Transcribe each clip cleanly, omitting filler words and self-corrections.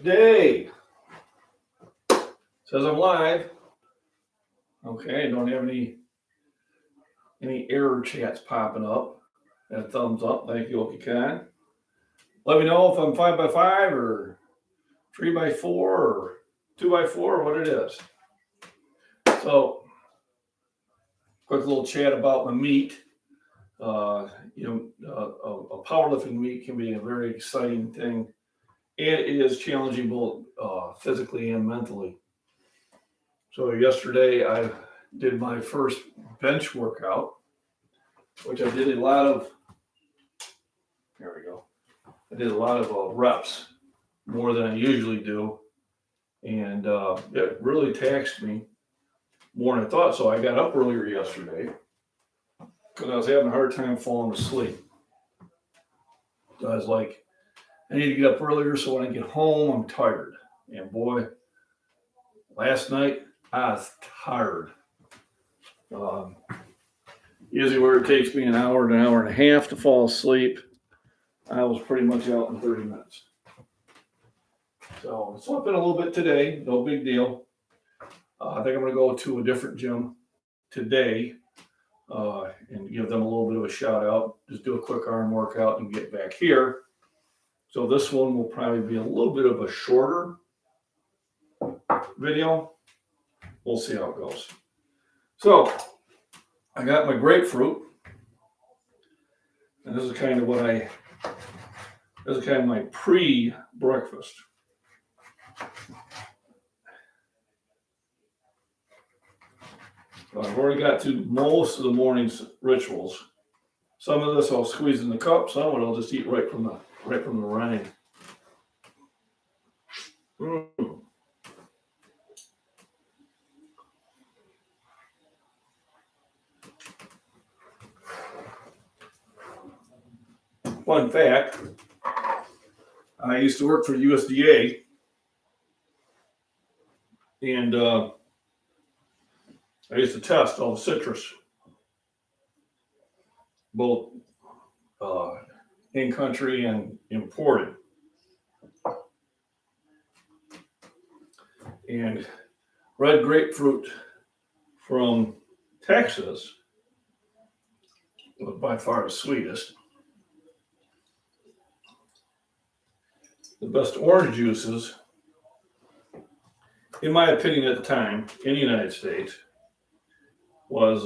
Day. Says I'm live. Okay, don't have any error chats popping up. That thumbs up. Thank you, if you can. Let me know if I'm 5x5 or 3x4 or 2x4 or what it is. So, quick little chat about my meet. A powerlifting meet can be a very exciting thing. It is challenging both physically and mentally. So yesterday I did my first bench workout, which I did a lot of. There we go. I did a lot of reps, more than I usually do, and it really taxed me more than I thought. So I got up earlier yesterday because I was having a hard time falling asleep. So I was like, I need to get up earlier so when I get home I'm tired. And boy, last night I was tired. Usually where it takes me an hour and a half to fall asleep, I was pretty much out in 30 minutes. So I'm sleeping a little bit today, no big deal. I think I'm going to go to a different gym today and give them a little bit of a shout out. Just do a quick arm workout and get back here. So this one will probably be a little bit of a shorter video. We'll see how it goes. So I got my grapefruit. And this is kind of my pre-breakfast. So I've already got to most of the morning's rituals. Some of this I'll squeeze in the cup. Some of it I'll just eat right from the rind. Fun fact, I used to work for the USDA, and I used to test all the citrus, both in country and imported. And red grapefruit from Texas was by far the sweetest. The best orange juices, in my opinion at the time, in the United States, was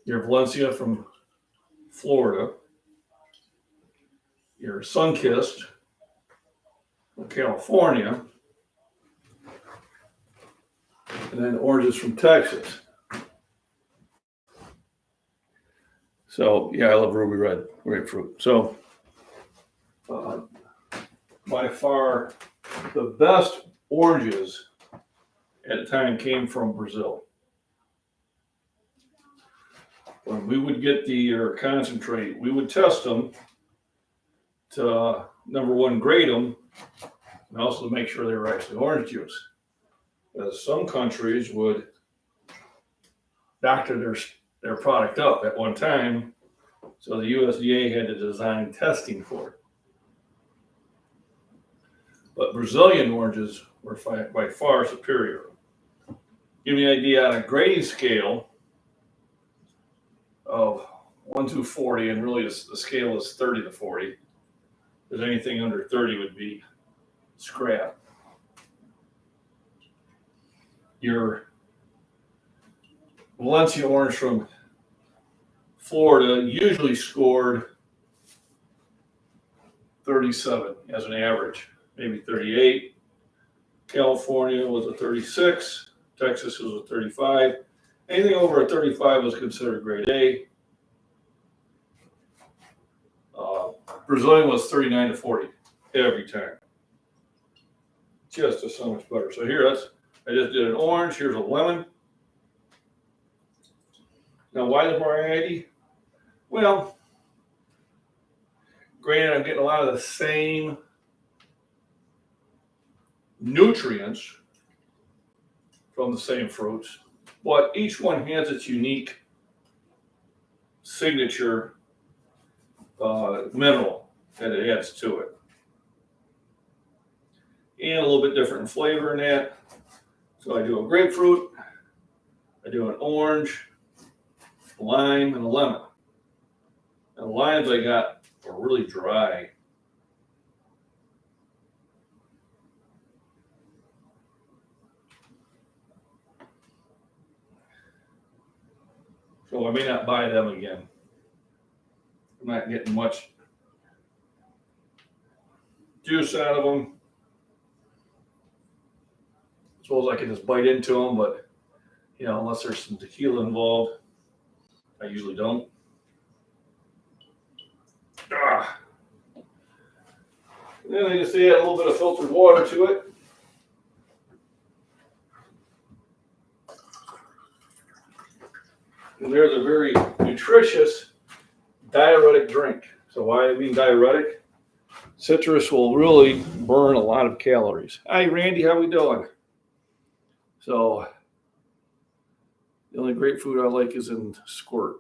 your Valencia from Florida, your Sunkissed from California, and then oranges from Texas. So, yeah, I love ruby red grapefruit. So, by far, the best oranges at the time came from Brazil. When we would get the concentrate, we would test them to, number one, grade them, and also to make sure they were actually orange juice. As some countries would doctor their product up at one time, so the USDA had to design testing for it. But Brazilian oranges were by far superior. Give me an idea on a grading scale of 1 to 40, and really the scale is 30 to 40. Because anything under 30 would be scrap. Your Valencia orange from Florida usually scored 37 as an average, maybe 38. California was a 36. Texas was a 35. Anything over a 35 was considered grade A. Brazilian was 39 to 40 every time. Just so much better. So here, I just did an orange. Here's a lemon. Now, why the variety? Well, granted, I'm getting a lot of the same nutrients from the same fruits, but each one has its unique signature mineral that it adds to it. and a little bit different in flavor in that. So I do a grapefruit, I do an orange, a lime, and a lemon. And the limes I got are really dry. So I may not buy them again. I'm not getting much juice out of them. I suppose I can just bite into them, but unless there's some tequila involved, I usually don't. Ah. Then I just add a little bit of filtered water to it. And there's a very nutritious diuretic drink. So why I mean diuretic? Citrus will really burn a lot of calories. Hi, Randy, how we doing? So the only grapefruit I like is in squirt.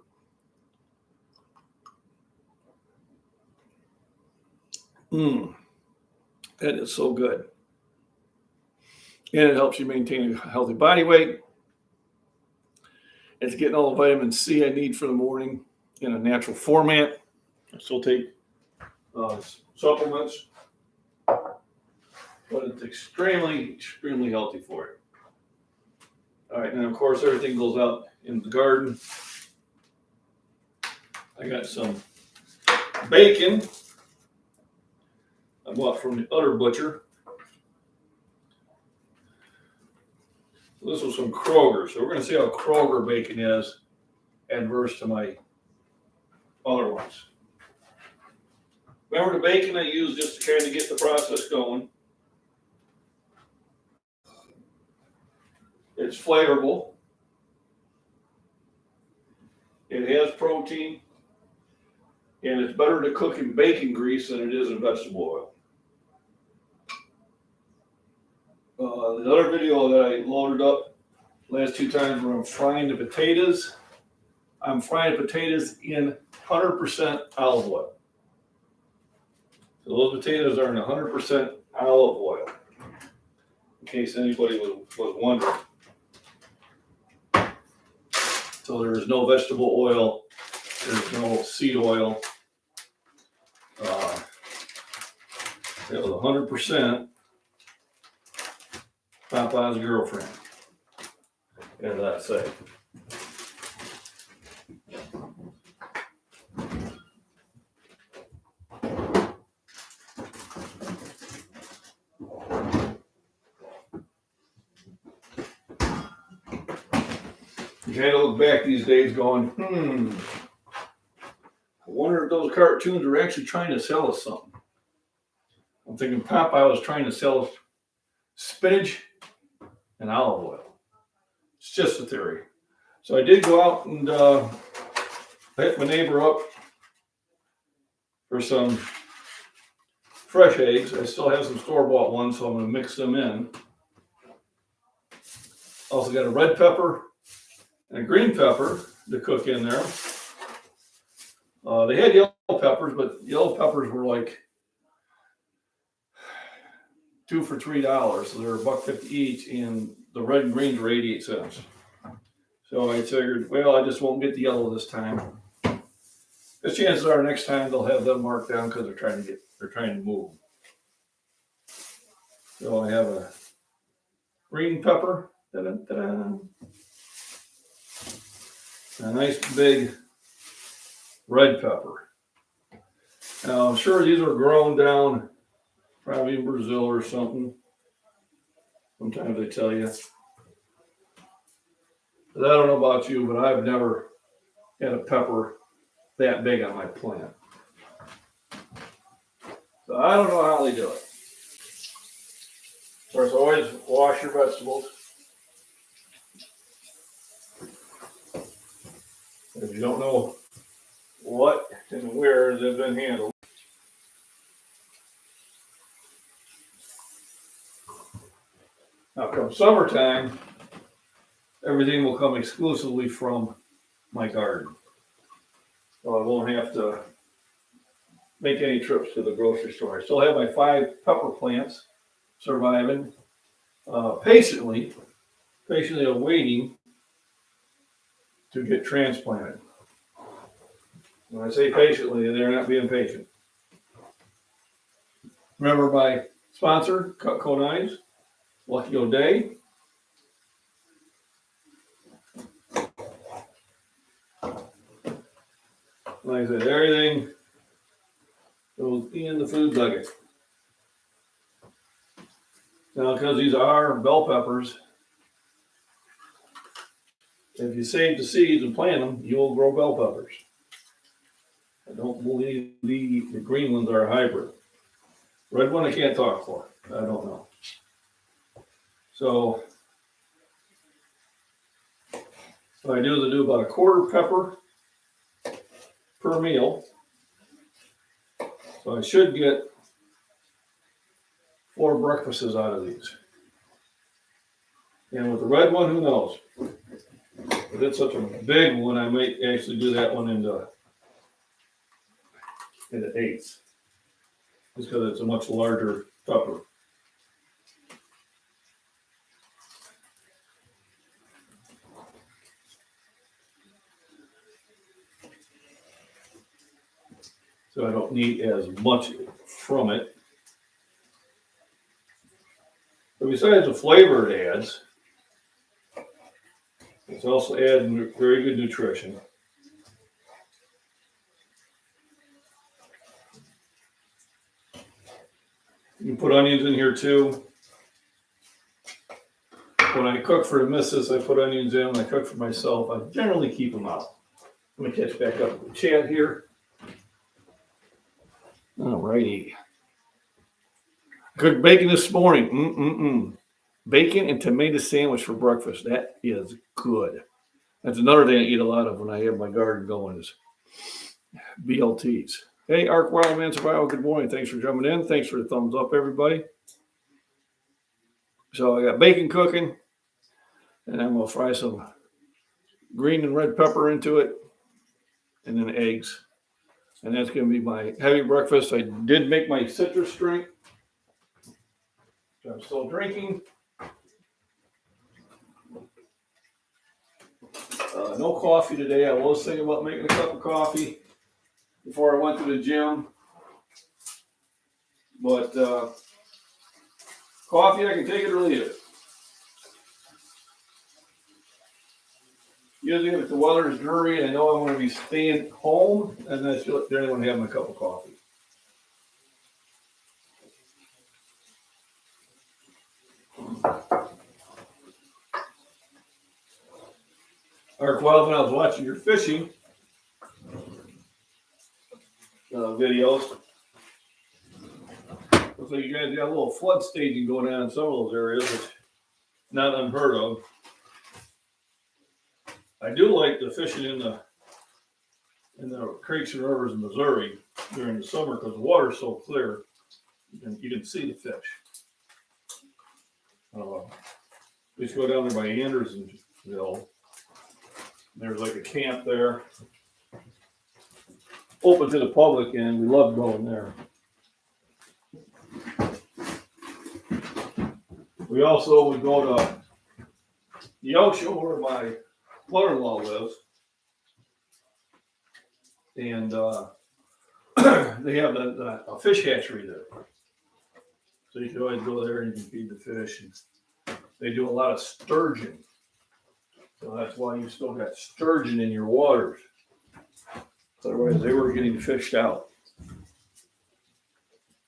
That is so good. And it helps you maintain a healthy body weight. It's getting all the vitamin C I need for the morning in a natural format. I still take supplements, but it's extremely, extremely healthy for you. All right, and of course, everything goes out in the garden. I got some bacon I bought from the other butcher. This was from Kroger, so we're going to see how Kroger bacon is adverse to my other ones. Remember the bacon I used just to kind of get the process going. It's flavorful. It has protein. And it's better to cook in bacon grease than it is in vegetable oil. The other video that I loaded up last 2 times where I'm frying the potatoes. I'm frying potatoes in 100% olive oil. So those potatoes are in 100% olive oil, in case anybody was wondering. So there's no vegetable oil, there's no seed oil. It was 100% Popeye's girlfriend, as I say. You kind of look back these days going, I wonder if those cartoons are actually trying to sell us something. I'm thinking Popeye was trying to sell us spinach and olive oil. It's just a theory. So I did go out and hit my neighbor up for some fresh eggs. I still have some store-bought ones, so I'm going to mix them in. Also got a red pepper and a green pepper to cook in there. They had yellow peppers, but yellow peppers were like 2 for $3, so they're $1.50 each, and the red and greens were 88 cents. So I figured, well, I just won't get the yellow this time. The chances are next time they'll have them marked down because they're trying to move. So I have a green pepper, a nice big red pepper. Now I'm sure these are grown down probably in Brazil or something. Sometimes they tell you. But I don't know about you, but I've never had a pepper that big on my plant. So I don't know how they do it. Of course, always wash your vegetables. If you don't know what and where they've been handled. Now, come summertime, everything will come exclusively from my garden. So I won't have to make any trips to the grocery store. I still have my 5 pepper plants surviving, patiently awaiting to get transplanted. When I say patiently, they're not being patient. Remember my sponsor, Cutco Knives, Lucky O'Day. Like I said, everything goes in the food bucket. Now, because these are bell peppers, if you save the seeds and plant them, you'll grow bell peppers. I don't believe the green ones are a hybrid. Red one I can't talk for. I don't know. So what I do is I do about a quarter pepper per meal. So I should get 4 breakfasts out of these. And with the red one, who knows? If it's such a big one, I might actually do that one into eighths. Just because it's a much larger pepper. So I don't need as much from it. But besides the flavor it adds, it's also adding very good nutrition. You can put onions in here too. When I cook for the missus, I put onions in. When I cook for myself, I generally keep them out. Let me catch back up with Chad here. Alrighty. Cooked bacon this morning. Bacon and tomato sandwich for breakfast. That is good. That's another thing I eat a lot of when I have my garden going is BLTs. Hey, Ark Wildman Survival, good morning. Thanks for jumping in. Thanks for the thumbs up, everybody. So I got bacon cooking, and I'm going to fry some green and red pepper into it, and then eggs. And that's going to be my heavy breakfast. I did make my citrus drink, which I'm still drinking. No coffee today. I was thinking about making a cup of coffee before I went to the gym. But coffee, I can take it or leave it. Usually if the weather is dreary and I know I'm going to be staying home, and that's the only one having a cup of coffee. Ark Wild, when I was watching your fishing videos, looks like you guys got a little flood staging going on in some of those areas, which is not unheard of. I do like the fishing in the creeks and rivers in Missouri during the summer because the water's so clear, you can see the fish. We used to go down there by Andersonville. There's like a camp there, open to the public, and we loved going there. We also would go to the ocean where my mother-in-law lives, and they have a fish hatchery there. So you can always go there and you can feed the fish. And they do a lot of sturgeon. So that's why you still got sturgeon in your waters. Otherwise, they were getting fished out.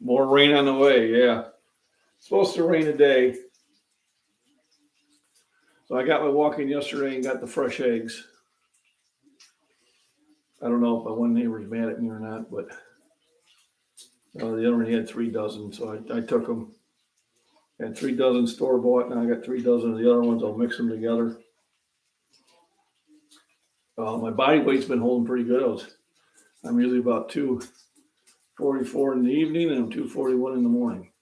More rain on the way, yeah. It's supposed to rain today. So I got my walk in yesterday and got the fresh eggs. I don't know if one neighbor's mad at me or not, but the other one had 3 dozen, so I took them. Had 3 dozen store bought, and I got 3 dozen of the other ones. I'll mix them together. My body weight's been holding pretty good. I'm usually about 244 in the evening, and I'm 241 in the morning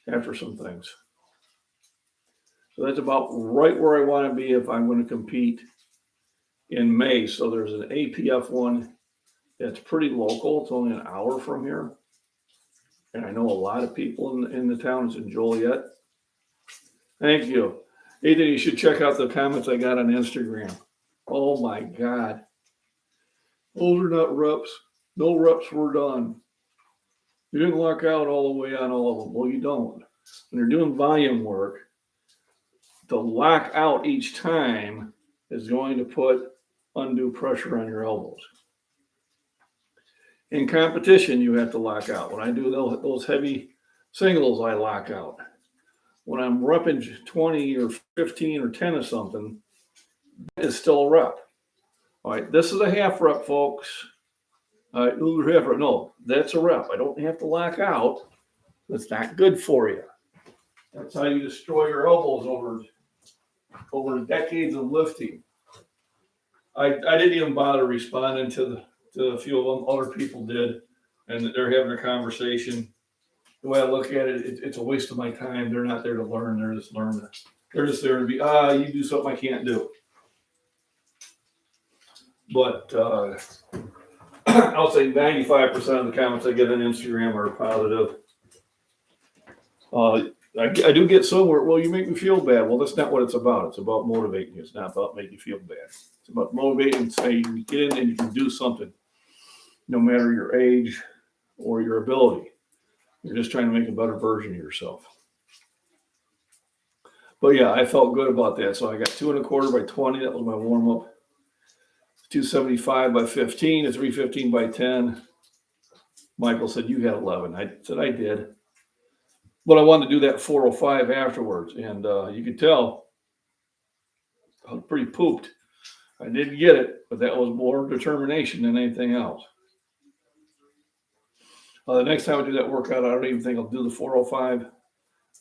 after some things. So that's about right where I want to be if I'm going to compete in May. So there's an APF one that's pretty local. It's only an hour from here. And I know a lot of people in the towns in Joliet. Thank you. Ethan, you should check out the comments I got on Instagram. Oh my God. Those are not reps. No reps were done. You didn't lock out all the way on all of them. Well, you don't. When you're doing volume work, the lock out each time is going to put undue pressure on your elbows. In competition, you have to lock out. When I do those heavy singles, I lock out. When I'm repping 20 or 15 or 10 or something, it's still a rep. All right, this is a half rep, folks. All right, half rep. No, that's a rep. I don't have to lock out. That's not good for you. That's how you destroy your elbows over decades of lifting. I didn't even bother responding to a few of them. Other people did, and they're having a conversation. The way I look at it, it's a waste of my time. They're not there to learn. They're just learning. They're just there to be, you do something I can't do. But I'll say 95% of the comments I get on Instagram are positive. I do get somewhere, well, you make me feel bad. Well, that's not what it's about. It's about motivating you. It's not about making you feel bad. It's about motivating and saying you can get in and you can do something, no matter your age or your ability. You're just trying to make a better version of yourself. But yeah, I felt good about that. So I got 2.25 by 20. That was my warm up. 275 by 15, a 315 by 10. Michael said, you had 11. I said, I did. But I wanted to do that 405 afterwards. And you could tell I was pretty pooped. I didn't get it, but that was more determination than anything else. The next time I do that workout, I don't even think I'll do the 405.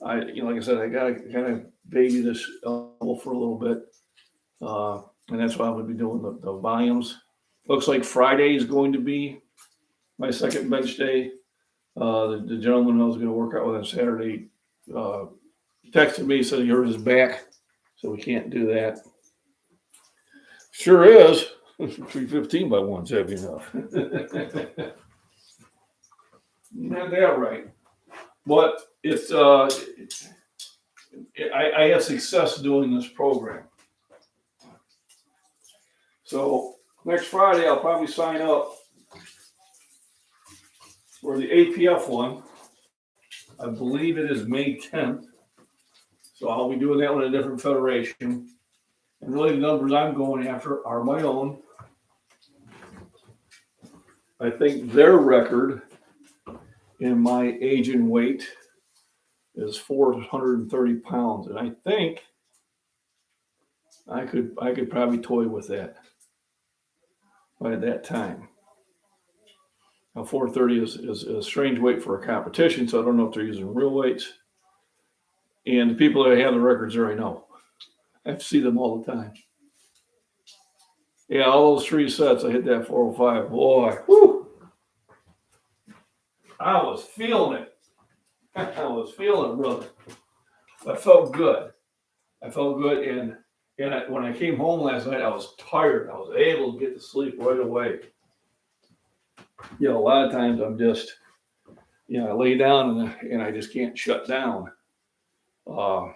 Like I said, I got to kind of baby this elbow for a little bit. And that's why I'm going to be doing the volumes. Looks like Friday is going to be my second bench day. The gentleman I was going to work out with on Saturday texted me, said he hurt his back, so we can't do that. Sure is. 315 by 1's heavy enough. Not that right. But it's I had success doing this program. So next Friday, I'll probably sign up for the APF one. I believe it is May 10th. So I'll be doing that one in a different federation. And really the numbers I'm going after are my own. I think their record in my age and weight is 430 pounds. And I think I could probably toy with that by that time. Now 430 is a strange weight for a competition, so I don't know if they're using real weights. And the people that have the records there, I know. I see them all the time. Yeah, all those 3 sets, I hit that 405. Boy, whoo! I was feeling it. I was feeling it, brother. I felt good. And when I came home last night, I was tired. I was able to get to sleep right away. A lot of times I'm just, I lay down and I just can't shut down. They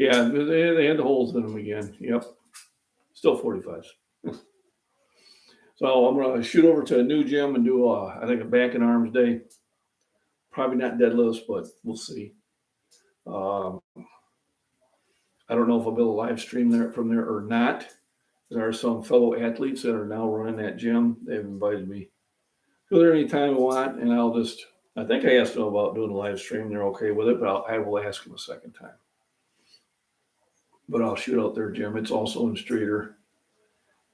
had the holes in them again. Yep. Still 45s. So I'm going to shoot over to a new gym and do, I think, a back and arms day. Probably not deadlifts, but we'll see. I don't know if I'll be able to live stream from there or not. There are some fellow athletes that are now running that gym. They've invited me. Go there anytime I want, and I think I asked them about doing a live stream. They're okay with it, but I will ask them a second time. But I'll shoot out their gym. It's also in Streeter.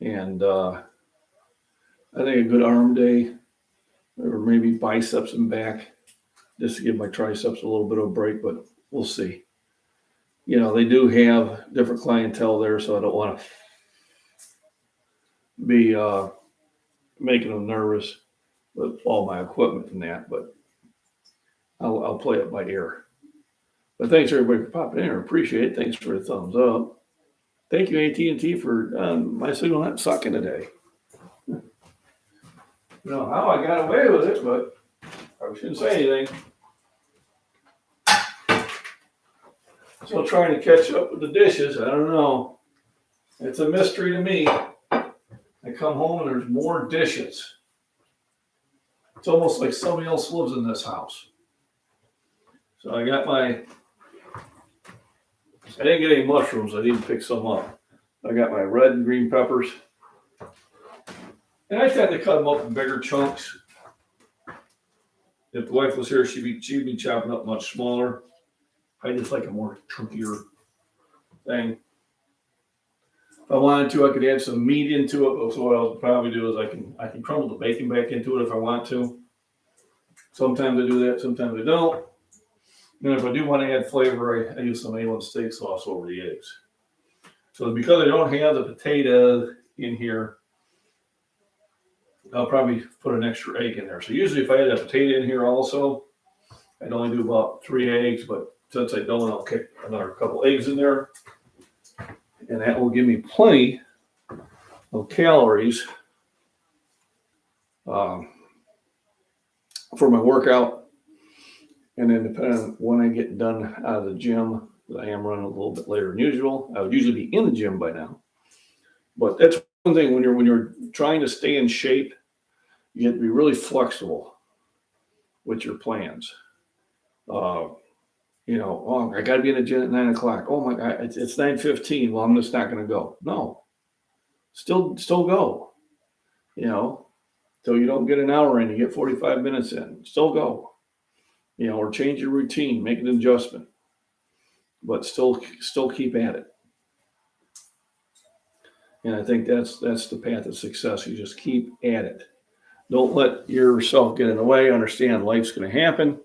And I think a good arm day, or maybe biceps and back, just to give my triceps a little bit of a break, but we'll see. They do have different clientele there, so I don't want to be making them nervous with all my equipment and that, but I'll play it by ear. But thanks everybody for popping in. I appreciate it. Thanks for the thumbs up. Thank you, AT&T, for my signal not sucking today. I don't know how I got away with it, but Probably shouldn't say anything. Still trying to catch up with the dishes. I don't know. It's a mystery to me. I come home and there's more dishes. It's almost like somebody else lives in this house. So I got I didn't get any mushrooms. I need to pick some up. I got my red and green peppers. And I tend to cut them up in bigger chunks. If the wife was here, she'd be chopping up much smaller. I just like a more chunkier thing. If I wanted to, I could add some meat into it. So what I'll probably do is I can crumble the bacon back into it if I want to. Sometimes I do that, sometimes I don't. And if I do want to add flavor, I use some A1 steak sauce over the eggs. So because I don't have the potato in here, I'll probably put an extra egg in there. So usually if I had a potato in here also, I'd only do about 3 eggs, but since I don't, I'll kick another couple eggs in there. And that will give me plenty of calories for my workout. And then depending on when I get done out of the gym, I am running a little bit later than usual. I would usually be in the gym by now. But that's one thing when you're trying to stay in shape, you have to be really with your plans. I got to be in the gym at 9 o'clock. Oh my God, it's 9:15. Well, I'm just not going to go. No, still go. So you don't get an hour in, you get 45 minutes in. Still go. Or change your routine, make an adjustment, but still keep at it. And I think that's the path of success. You just keep at it. Don't let yourself get in the way. Understand life's going to happen.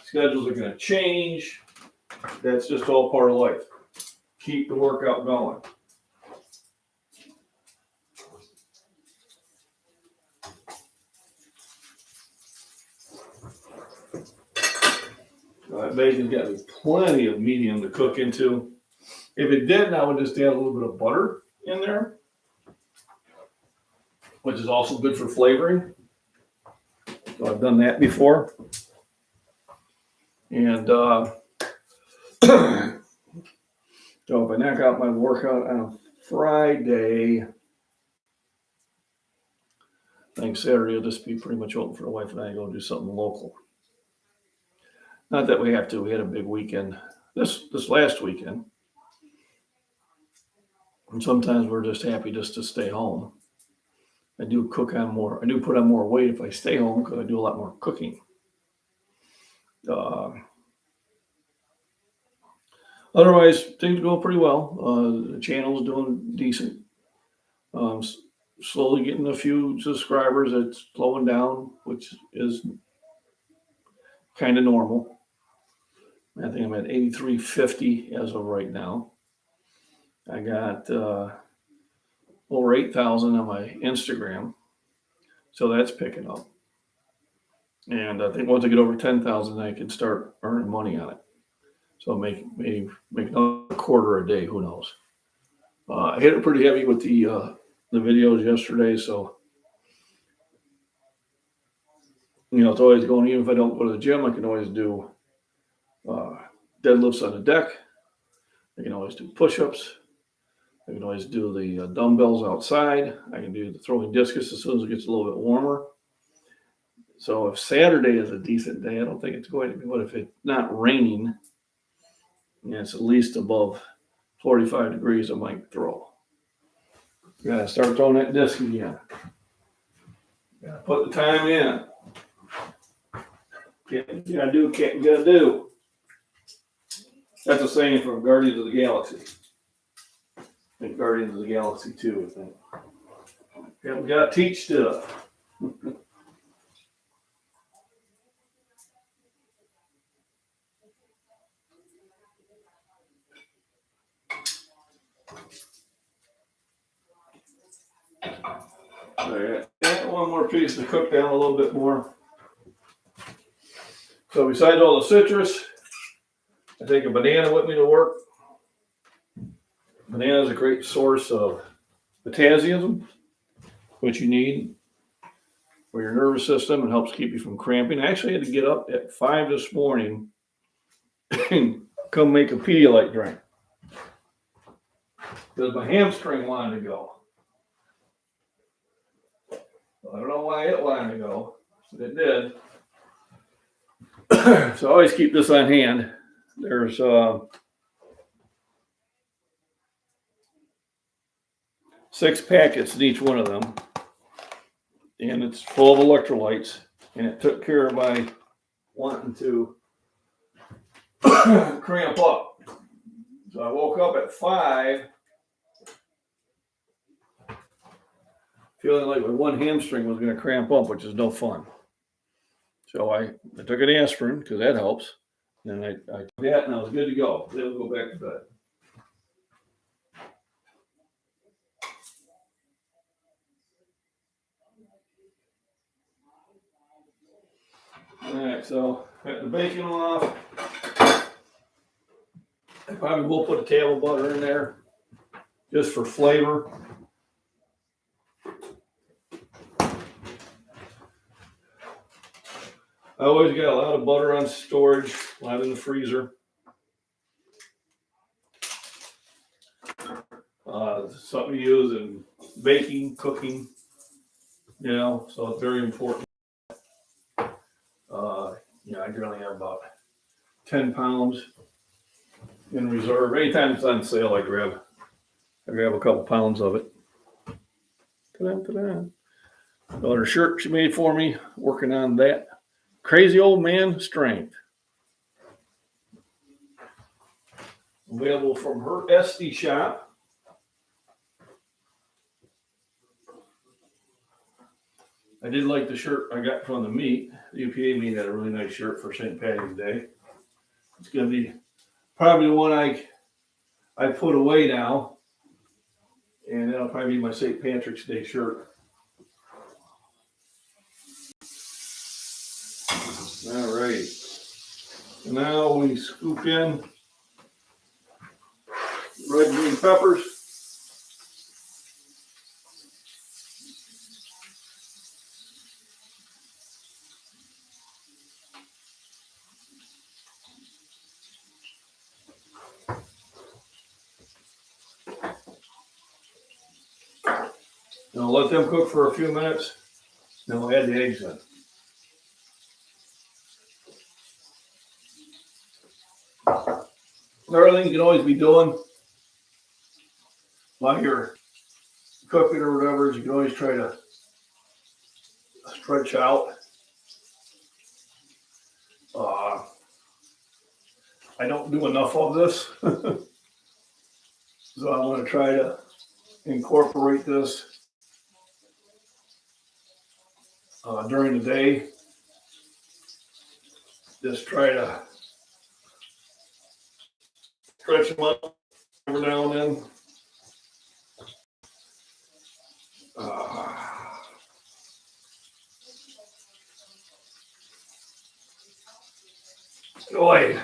Schedules are going to change. That's just all part of life. Keep the workout going. That bacon's got me plenty of medium to cook into. If it didn't, I would just add a little bit of butter in there, which is also good for flavoring. So I've done that before. And so if I knock out my workout on a Friday, I think Saturday will just be pretty much open for the wife and I to go do something local. Not that we have to. We had a big weekend this last weekend. And sometimes we're just happy just to stay home. I do put on more weight if I stay home because I do a lot more cooking. Otherwise, things go pretty well. The channel's doing decent. Slowly getting a few subscribers. It's slowing down, which is kind of normal. I think I'm at 8,350 as of right now. I got over 8,000 on my Instagram, so that's picking up. And I think once I get over 10,000, I can start earning money on it. So make another quarter a day. Who knows? I hit it pretty heavy with the videos yesterday, so it's always going. Even if I don't go to the gym, I can always do deadlifts on the deck. I can always do push-ups. I can always do the dumbbells outside. I can do the throwing discus as soon as it gets a little bit warmer. So if Saturday is a decent day, I don't think it's going to be. But if it's not raining, and it's at least above 45 degrees, I might throw. You gotta start throwing that disc again. You gotta put the time in. You gotta do what you gotta do. That's a saying from Guardians of the Galaxy. I think Guardians of the Galaxy 2, I think. Yeah, we gotta teach stuff. All right, one more piece to cook down a little bit more. So besides all the citrus, I take a banana with me to work. Banana is a great source of potassium, which you need. for your nervous system. It helps keep you from cramping. I actually had to get up at 5 this morning and come make a Pedialyte drink because my hamstring wanted to go. I don't know why it wanted to go, but it did. So I always keep this on hand. There's 6 packets in each one of them, and it's full of electrolytes, and it took care of my wanting to cramp up. So I woke up at 5 feeling like my one hamstring was going to cramp up, which is no fun. So I took an aspirin because that helps. And I took that and I was good to go. Then I'll go back to bed. All right, so got the bacon off. I probably will put a table butter in there just for flavor. I always got a lot of butter on storage, a lot in the freezer. Something to use in baking, cooking, so it's very important. I generally have about 10 pounds in reserve. Anytime it's on sale, I grab a couple pounds of it. Ta-da, ta-da. So her shirt she made for me, working on that. Crazy old man strength. Available from her Etsy shop. I did like the shirt I got from the meet. The UPA meet had a really nice shirt for St. Patty's Day. It's going to be probably the one I put away now. And that'll probably be my St. Patrick's Day shirt. All right. So now we scoop in red green peppers. Now let them cook for a few minutes. Then we'll add the eggs in. Another thing you can always be doing while you're cooking or whatever is you can always try to stretch out. I don't do enough of this. So I want to try to incorporate this during the day. Just try to stretch them up every now and then. Boy,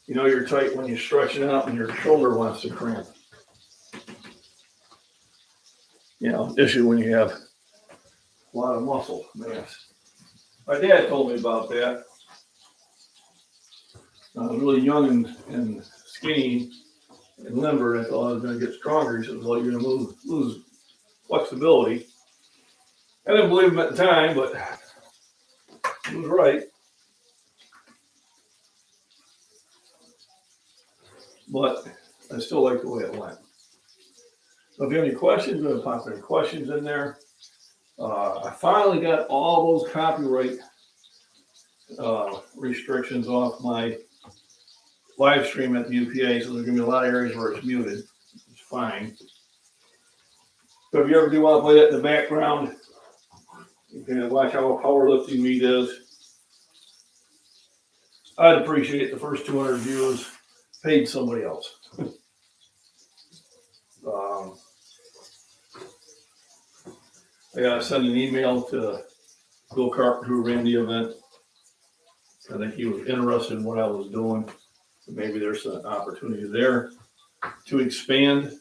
you're tight when you're stretching out and your shoulder wants to cramp. Issue when you have a lot of muscle mass. My dad told me about that. I was really young and skinny and limber, and I thought I was going to get stronger. He said, well, you're going to lose flexibility. I didn't believe him at the time, but he was right. But I still like the way it went. So if you have any questions, I'm going to pop any questions in there. I finally got all those copyright restrictions off my live stream at the UPA, so there's going to be a lot of areas where it's muted. It's fine. So if you ever do want to play that in the background, you can watch how a powerlifting meet is. I'd appreciate the first 200 views paid somebody else. I gotta send an email to Bill Carpenter who ran the event. I think he was interested in what I was doing. So maybe there's an opportunity there to expand.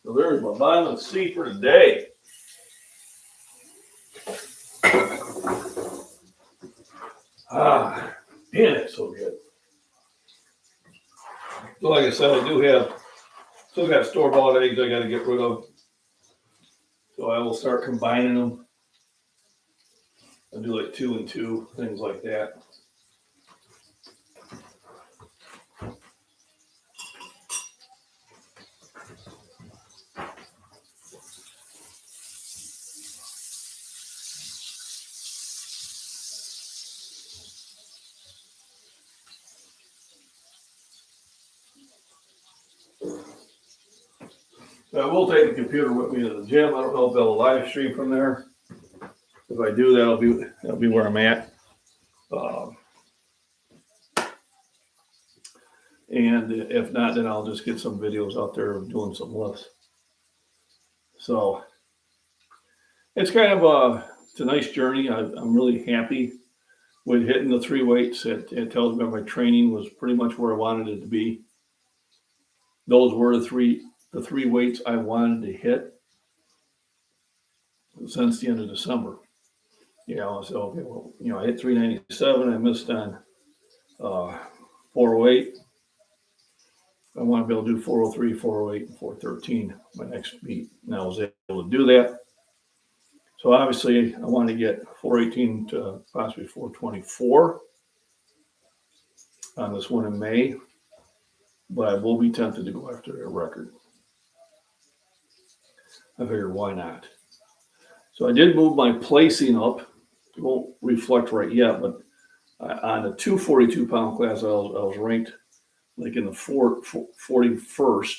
So there's my vitamin C for today. Man, it's so good. So like I said, I do have still got store-bought eggs I got to get rid of. So I will start combining them. I'll do like 2 and 2, things like that. I will take the computer with me to the gym. I don't know if they'll live stream from there. If I do, that'll be where I'm at. And if not, then I'll just get some videos out there of doing some lifts. So it's kind of it's a nice journey. I'm really happy with hitting the 3 weights. It tells me my training was pretty much where I wanted it to be. Those were the three weights I wanted to hit since the end of December. So okay, well, I hit 397. I missed on 408. I want to be able to do 403, 408, and 413 my next meet. And I was able to do that. So obviously, I wanted to get 418 to possibly 424 on this one in May. But I will be tempted to go after a record. I figured, why not? So I did move my placing up. It won't reflect right yet, but on the 242-pound class, I was ranked like in the 41st.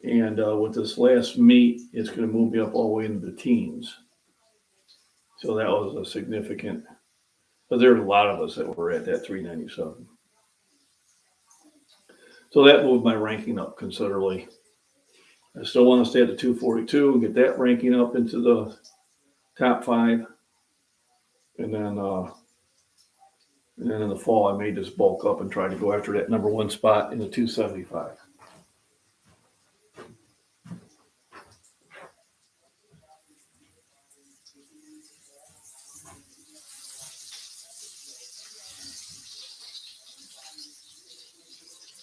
And with this last meet, it's going to move me up all the way into the teens. So that was a significant, but there were a lot of us that were at that 397. So that moved my ranking up considerably. I still want to stay at the 242 and get that ranking up into the top 5. And then in the fall, I may just bulk up and try to go after that number 1 spot in the 275.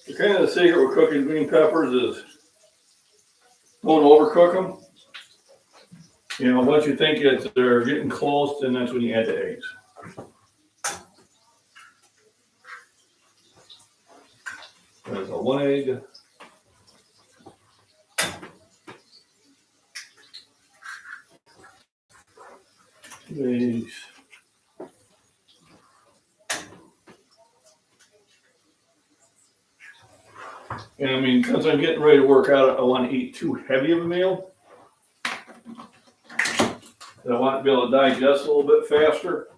The kind of the secret with cooking green peppers is don't overcook them. Once you think that they're getting close, then that's when you add the eggs. There's a 1 egg. Eggs. And because I'm getting ready to work out, I want to eat too heavy of a meal. I want to be able to digest a little bit faster.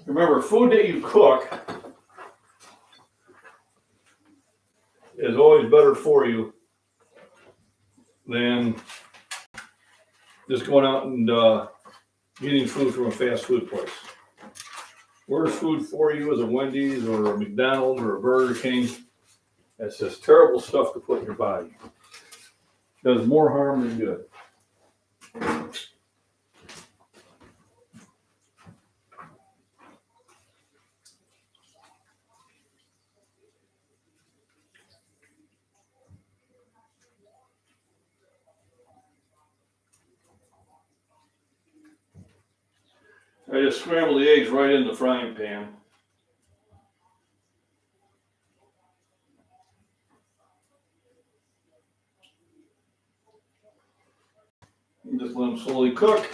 Remember, food that you cook is always better for you than just going out and getting food from a fast food place. Worst food for you is a Wendy's or a McDonald's or a Burger King. That's just terrible stuff to put in your body. It does more harm than good. I just scramble the eggs right in the frying pan. And just let them slowly cook.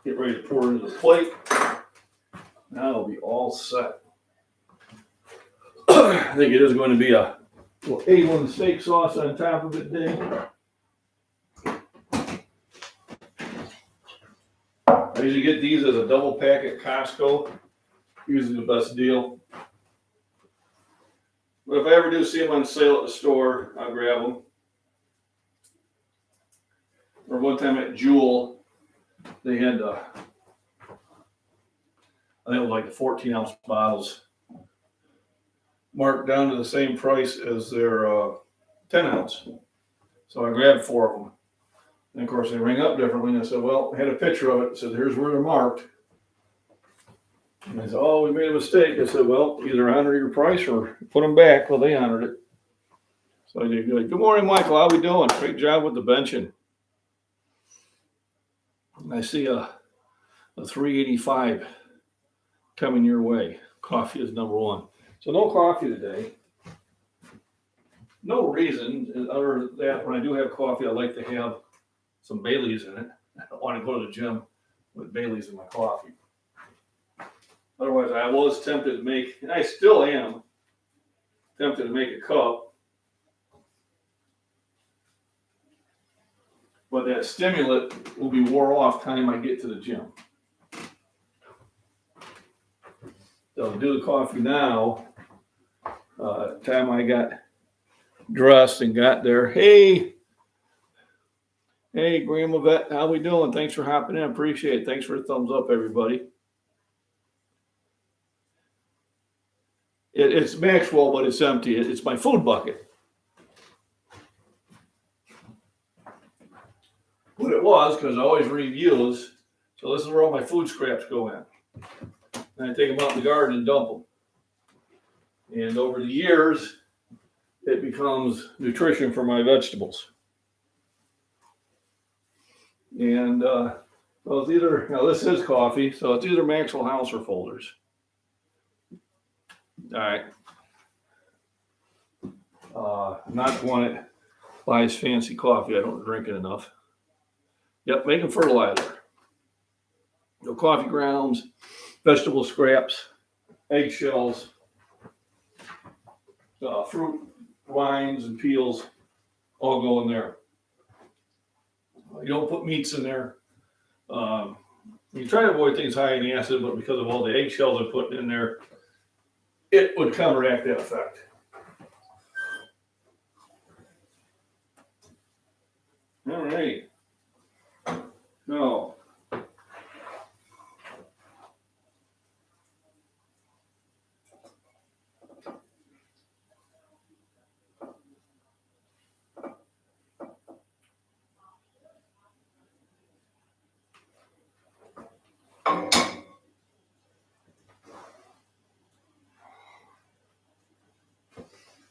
Get ready to pour into the plate. Now it'll be all set. I think it is going to be a little A1 steak sauce on top of it today. I usually get these as a double pack at Costco. Usually the best deal. But if I ever do see them on sale at the store, I'll grab them. Or one time at Jewel, they had, I think it was like the 14-ounce bottles marked down to the same price as their 10-ounce. So I grabbed 4 of them. And of course, they ring up differently. And I said, well, I had a picture of it. I said, here's where they're marked. And they said, oh, we made a mistake. I said, well, either honor your price or put them back. Well, they honored it. So I did good. Good morning, Michael. How we doing? Great job with the benching. I see a 385 coming your way. Coffee is number one. So no coffee today. No reason other than that. When I do have coffee, I like to have some Baileys in it. I don't want to go to the gym with Baileys in my coffee. Otherwise, I was tempted to make, and I still am tempted to make a cup. But that stimulant will be wore off time I get to the gym. So I'll do the coffee now. Time I got dressed and got there. Hey, Grandma Vet, how we doing? Thanks for hopping in. Appreciate it. Thanks for the thumbs up, everybody. It's Maxwell, but it's empty. It's my food bucket. What it was, because I always reviews. So this is where all my food scraps go in. And I take them out in the garden and dump them. And over the years, it becomes nutrition for my vegetables. And so it's either, now this is coffee, so it's either Maxwell House or Folders. All right. I'm not the one that buys fancy coffee. I don't drink it enough. Yep, making fertilizer. No coffee grounds, vegetable scraps, eggshells, fruit rinds and peels all go in there. You don't put meats in there. You try to avoid things high in acid, but because of all the eggshells I'm putting in there, it would counteract that effect. All right. No.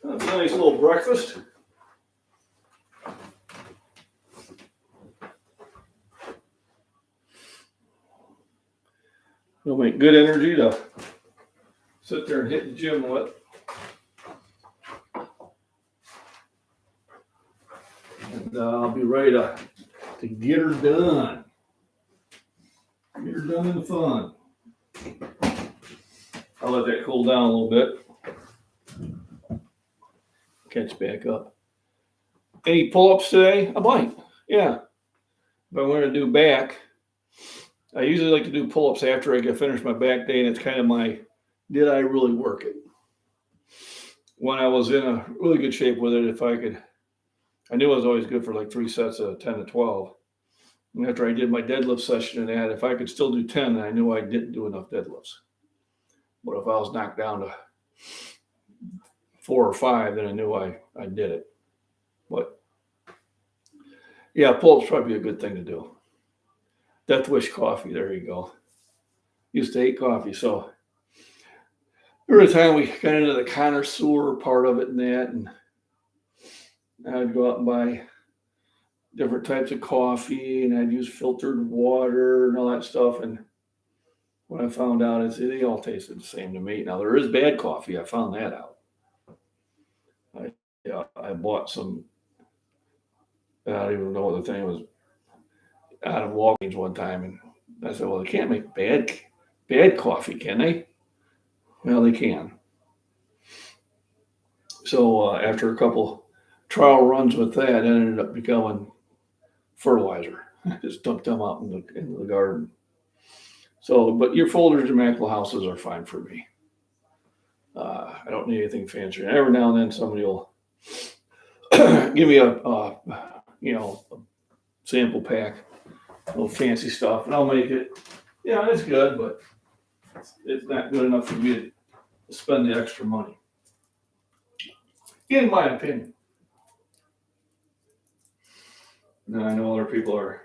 That's a nice little breakfast. It'll make good energy to sit there and hit the gym with. And I'll be ready to get her done. Get her done in the fun. I'll let that cool down a little bit. Catch back up. Any pull-ups today? I might. Yeah. If I'm going to do back, I usually like to do pull-ups after I get finished my back day, and it's kind of my, did I really work it? When I was in a really good shape with it, if I could, I knew I was always good for like 3 sets of 10 to 12. And after I did my deadlift session and that, if I could still do 10, I knew I didn't do enough deadlifts. But if I was knocked down to 4 or 5, then I knew I did it. But yeah, pull-ups probably a good thing to do. Death Wish coffee, there you go. Used to hate coffee, so every time we got into the connoisseur part of it and that, and I'd go out and buy different types of coffee, and I'd use filtered water and all that stuff. And what I found out is they all tasted the same to me. Now there is bad coffee. I found that out. I bought some. I don't even know what the thing was out of Walgreens one time, and I said, "Well, they can't make bad coffee, can they?" Well, they can. So after a couple trial runs with that, it ended up becoming fertilizer. I just dumped them out into the garden. So, but your Folders and Maxwell Houses are fine for me. I don't need anything fancy. And every now and then somebody will give me a sample pack, little fancy stuff, and I'll make it. Yeah, it's good, but it's not good enough for me to spend the extra money, in my opinion. Now I know other people are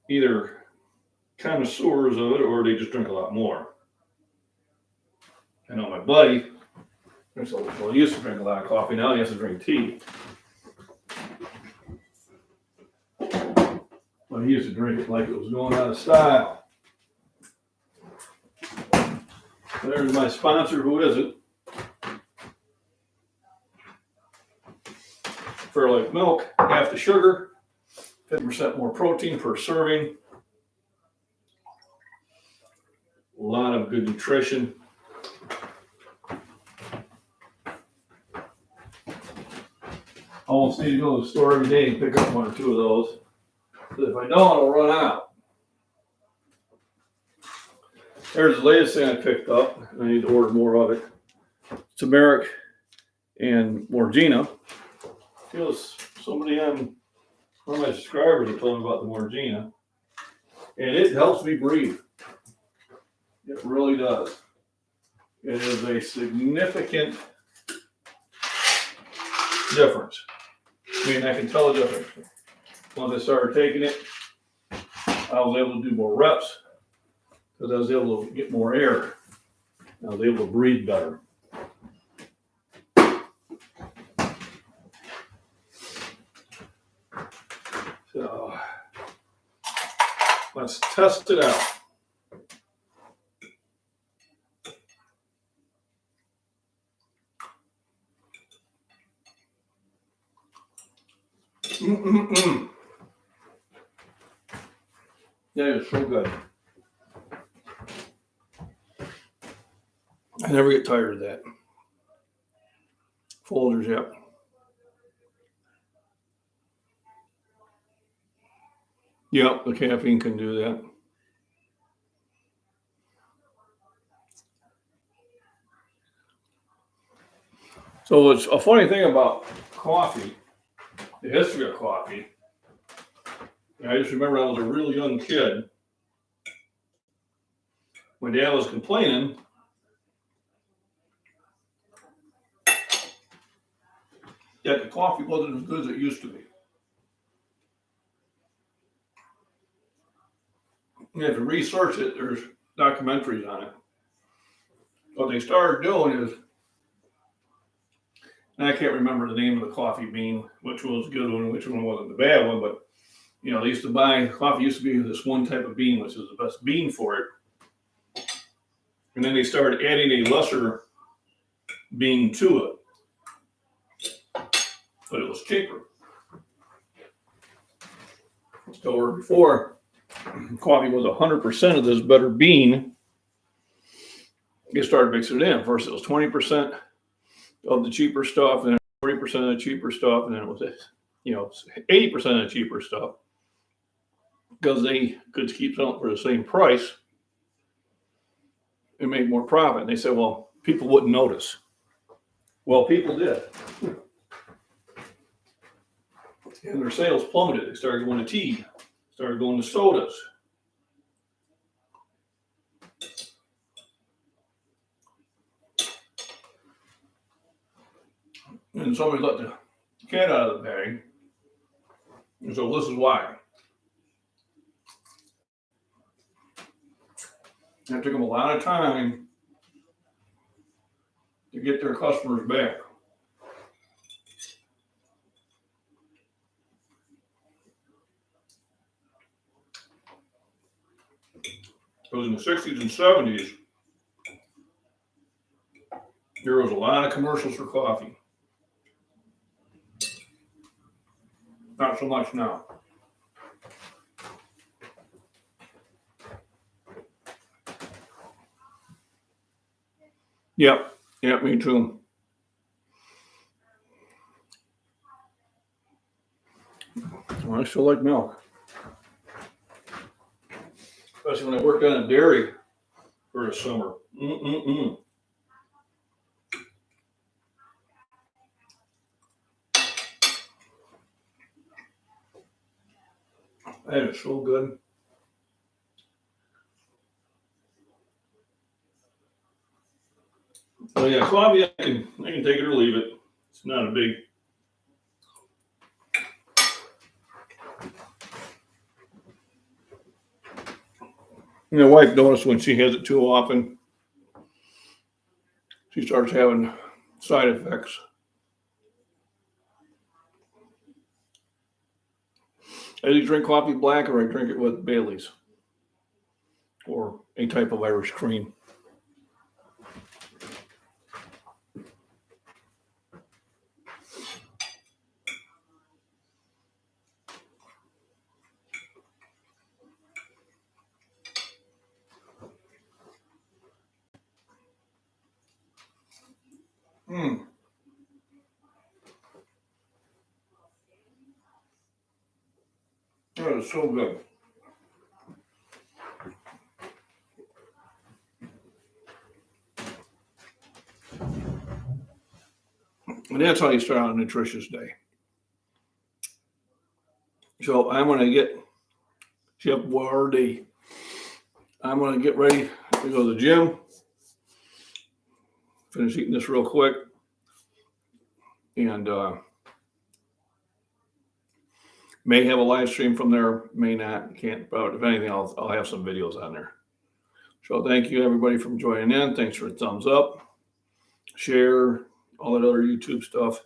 either connoisseurs of it or they just drink a lot more. I know my buddy, well, he used to drink a lot of coffee, now he has to drink tea. But he used to drink it like it was going out of style. There's my sponsor, who is it? Fairlife milk, half the sugar, 50% more protein per serving. A lot of good nutrition. I almost need to go to the store every day and pick up one or two of those. Because if I don't, it'll run out. There's the latest thing I picked up. I need to order more of it. Turmeric and Morgina. Feels somebody on one of my subscribers that told me about the Morgina. And it helps me breathe. It really does. It is a significant difference. I mean, I can tell the difference. Once I started taking it, I was able to do more reps because I was able to get more air. I was able to breathe better. So let's test it out. That is so good. I never get tired of that. Folgers, yep. Yep, the caffeine can do that. So it's a funny thing about coffee, the history of coffee. I just remember I was a real young kid. My dad was complaining that the coffee wasn't as good as it used to be. You have to research it. There's documentaries on it. What they started doing is, and I can't remember the name of the coffee bean, which was a good one and which one wasn't the bad one, but you know, they used to buy coffee used to be this one type of bean, which was the best bean for it. And then they started adding a lesser bean to it, but it was cheaper. So before coffee was 100% of this better bean, they started mixing it in. First, it was 20% of the cheaper stuff, and then 40% of the cheaper stuff, and then it was 80% of the cheaper stuff because they could keep selling for the same price and make more profit. And they said, well, people wouldn't notice. Well, people did. And their sales plummeted. They started going to tea, started going to sodas. And somebody let the cat out of the bag. And so this is why. It took them a lot of time to get their customers back. Because in the 60s and 70s, there was a lot of commercials for coffee. Not so much now. Yep, me too. Well, I still like milk. Especially when I worked on a dairy for the summer. And it's so good. So yeah, coffee, I can take it or leave it. It's not a big. My wife noticed when she has it too often, she starts having side effects. I either drink coffee black or I drink it with Bailey's or a type of Irish cream. Mm, that is so good. And that's how you start out a nutritious day. So I'm going to get Chip Wardy. I'm going to get ready to go to the gym. Finish eating this real quick. And may have a live stream from there, may not, can't, but if anything, I'll have some videos on there. So thank you everybody for joining in. Thanks for a thumbs up, share, all that other YouTube stuff.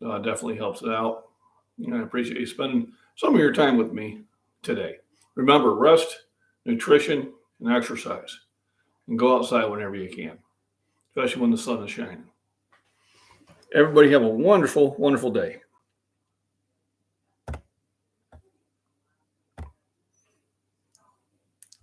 Definitely helps it out. And I appreciate you spending some of your time with me today. Remember, rest, nutrition, and exercise. And go outside whenever you can, especially when the sun is shining. Everybody have a wonderful, wonderful day.